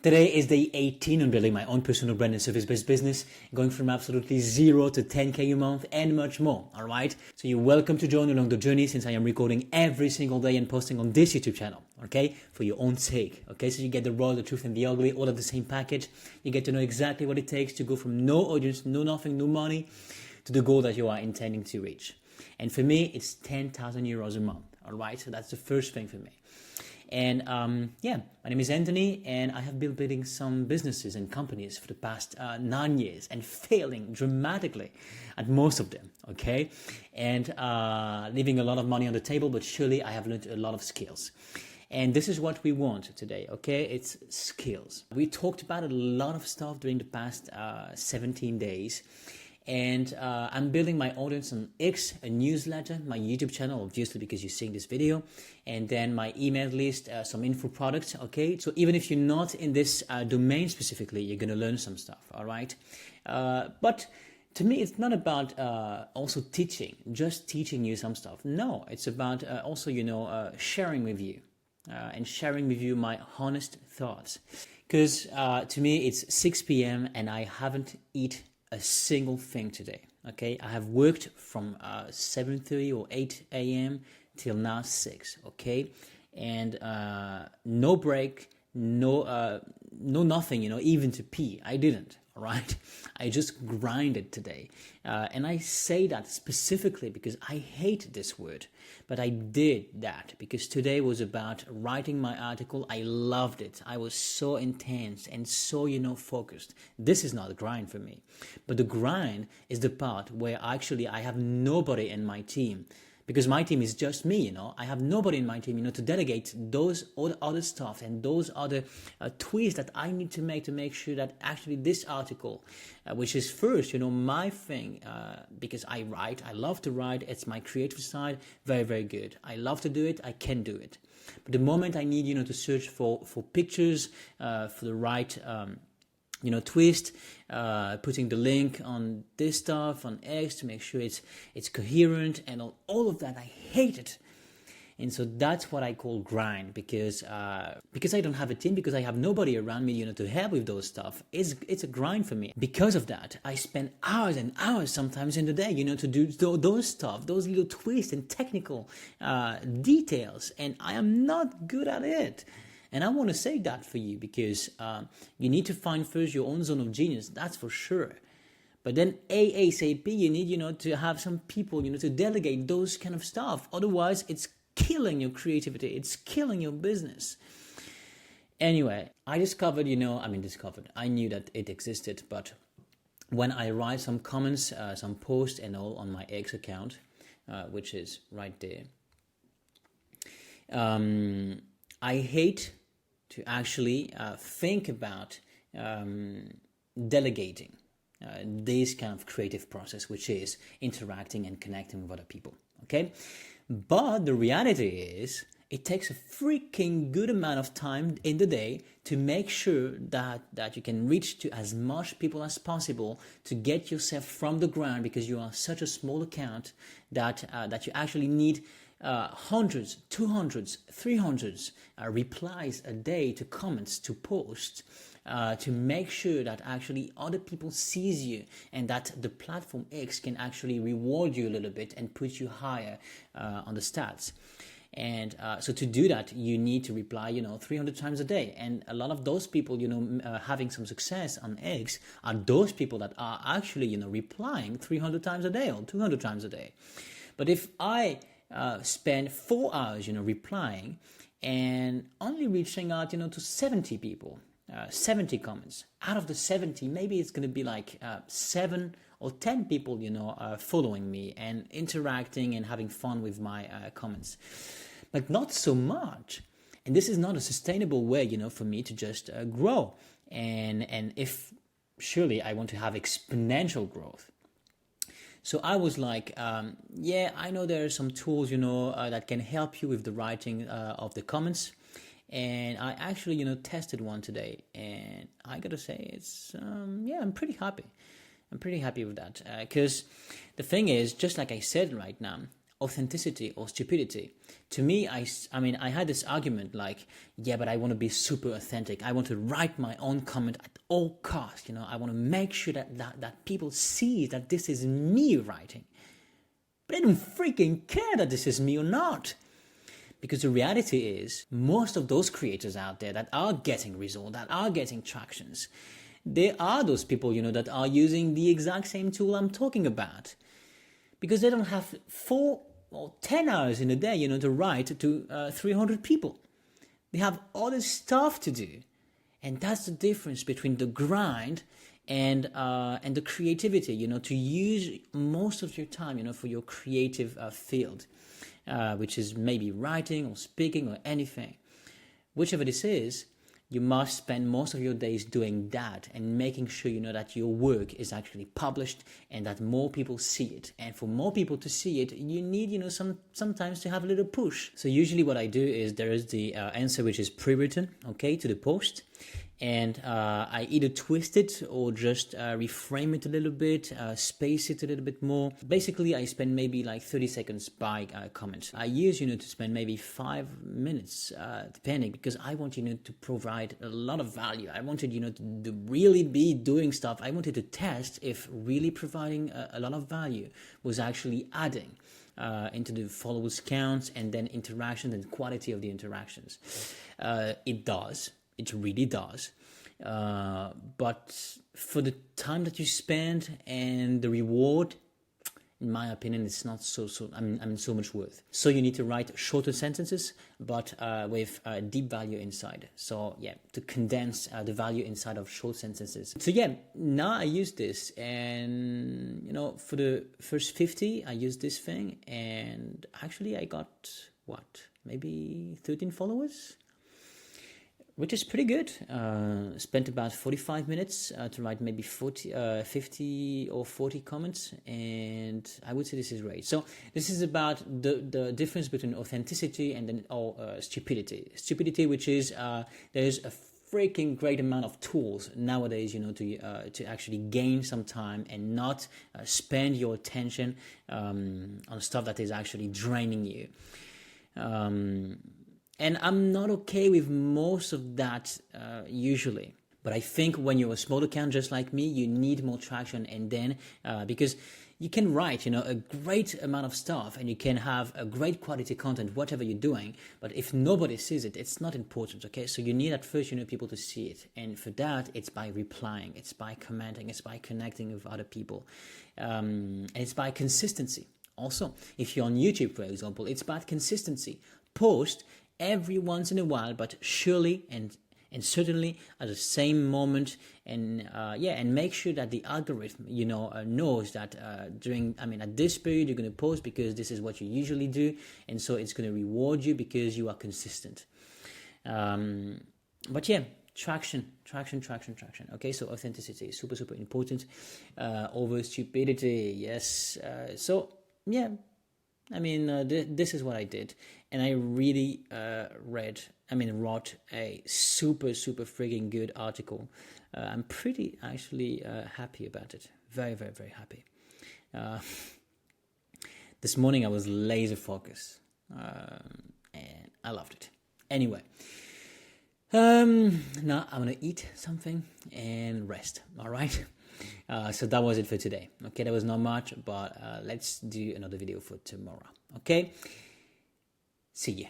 Today is day 18 on building my own personal brand and service-based business, going from absolutely 0 to 10K a month and much more, alright? So you're welcome to join along the journey since I am recording every single day and posting on this YouTube channel, okay? For your own sake, okay? So you get the raw, the truth and the ugly, all of the same package. You get to know exactly what it takes to go from no audience, no nothing, no money, to the goal that you are intending to reach. And for me, it's 10,000 euros a month, alright? So that's the first thing for me. And my name is Anthony, and I have been building some businesses and companies for the past 9 years and failing dramatically at most of them, okay? And leaving a lot of money on the table, but surely I have learned a lot of skills. And this is what we want today, okay? It's skills. We talked about a lot of stuff during the past 17 days. And I'm building my audience on X, a newsletter, my YouTube channel, obviously because you're seeing this video, and then my email list, some info products, okay? So even if you're not in this domain specifically, you're gonna learn some stuff, all right? But to me, it's not about also teaching, just teaching you some stuff. No, it's about also, sharing with you and sharing with you my honest thoughts. Because to me, it's 6 p.m. and I haven't eaten a single thing today, okay? I have worked from 7:30 or 8 a.m. till now 6, okay? And no break, no nothing, even to pee. I didn't, all right? I just grinded today. And I say that specifically because I hate this word, but I did that because today was about writing my article. I loved it. I was so intense and so, focused. This is not a grind for me, but the grind is the part where actually I have nobody in my team. Because my team is just me, I have nobody in my team, to delegate those other stuff and those other tweaks that I need to make sure that actually this article, which is first, my thing, because I write, I love to write, it's my creative side, very, very good. I love to do it, I can do it. But the moment I need, to search for pictures, for the right twist, putting the link on this stuff on X to make sure it's coherent and all of that, I hate it. And so that's what I call grind because I don't have a team, because I have nobody around me, to help with those stuff. It's a grind for me. Because of that, I spend hours and hours sometimes in the day, to do those stuff, those little twists and technical details, and I am not good at it. And I want to say that for you because you need to find first your own zone of genius, that's for sure. But then ASAP, you need, to have some people, to delegate those kind of stuff. Otherwise, it's killing your creativity. It's killing your business. Anyway, I discovered, I knew that it existed. But when I write some comments, some posts and all on my X account, which is right there, I hate to actually think about delegating this kind of creative process, which is interacting and connecting with other people, okay? But the reality is, it takes a freaking good amount of time in the day to make sure that you can reach to as much people as possible to get yourself from the ground, because you are such a small account that you actually need hundreds, 200s, 300s replies a day to comments, to posts, to make sure that actually other people sees you and that the platform X can actually reward you a little bit and put you higher on the stats. And so to do that, you need to reply, 300 times a day. And a lot of those people, having some success on X are those people that are actually, replying 300 times a day or 200 times a day. But if I spend 4 hours, replying and only reaching out, to 70 people, 70 comments. Out of the 70, maybe it's going to be like 7 or 10 people, following me and interacting and having fun with my comments. But not so much. And this is not a sustainable way, for me to just grow. And if surely I want to have exponential growth. So I was like, I know there are some tools, that can help you with the writing of the comments. And I actually, tested one today. And I got to say, it's, I'm pretty happy. I'm pretty happy with that. Because the thing is, just like I said right now, authenticity or stupidity. To me, I mean, I had this argument like, yeah, but I want to be super authentic. I want to write my own comment at all costs. You know, I want to make sure that people see that this is me writing. But I don't freaking care that this is me or not. Because the reality is, most of those creators out there that are getting results, that are getting tractions, they are those people, you know, that are using the exact same tool I'm talking about. Because they don't have 4 or 10 hours in a day, you know, to write to 300 people. They have other stuff to do. And that's the difference between the grind and the creativity, you know, to use most of your time, you know, for your creative field, which is maybe writing or speaking or anything. Whichever this is, you must spend most of your days doing that and making sure, you know, that your work is actually published and that more people see it. And for more people to see it, you need, you know, sometimes to have a little push. So usually what I do is there is the answer which is pre-written, okay, to the post. And I either twist it or just reframe it a little bit, space it a little bit more. Basically, I spend maybe like 30 seconds by comment. I use, you know, to spend maybe 5 minutes, depending, because I want, you know, to provide a lot of value. I wanted, you know, to really be doing stuff. I wanted to test if really providing a lot of value was actually adding into the followers counts and then interactions and quality of the interactions. It does. It really does. But for the time that you spend and the reward, in my opinion, it's not so much worth. So you need to write shorter sentences, but with deep value inside. So yeah, to condense the value inside of short sentences. So yeah, now I use this, and you know, for the first 50, I used this thing, and actually I got maybe 13 followers. Which is pretty good. Spent about 45 minutes to write maybe 50 or 40 comments, and I would say this is great. So this is about the difference between authenticity and then stupidity. Stupidity, which is there's a freaking great amount of tools nowadays, you know, to actually gain some time and not spend your attention on stuff that is actually draining you. And I'm not okay with most of that usually. But I think when you're a small account just like me, you need more traction. And then, because you can write, you know, a great amount of stuff and you can have a great quality content, whatever you're doing. But if nobody sees it, it's not important, okay? So you need at first, you know, people to see it. And for that, it's by replying, it's by commenting, it's by connecting with other people. And it's by consistency. Also, if you're on YouTube, for example, it's about consistency. Post every once in a while, but surely and certainly at the same moment, and and make sure that the algorithm, you know, knows that at this period you're going to post because this is what you usually do, and so it's going to reward you because you are consistent. But yeah, traction. Okay, so authenticity is super important over stupidity. Yes. So yeah. This is what I did, and I really wrote a super frigging good article. I'm pretty actually happy about it. Very happy. This morning I was laser focused, and I loved it. Anyway, now I want to eat something and rest. All right. So that was it for today. Okay, that was not much, but let's do another video for tomorrow. Okay, see ya.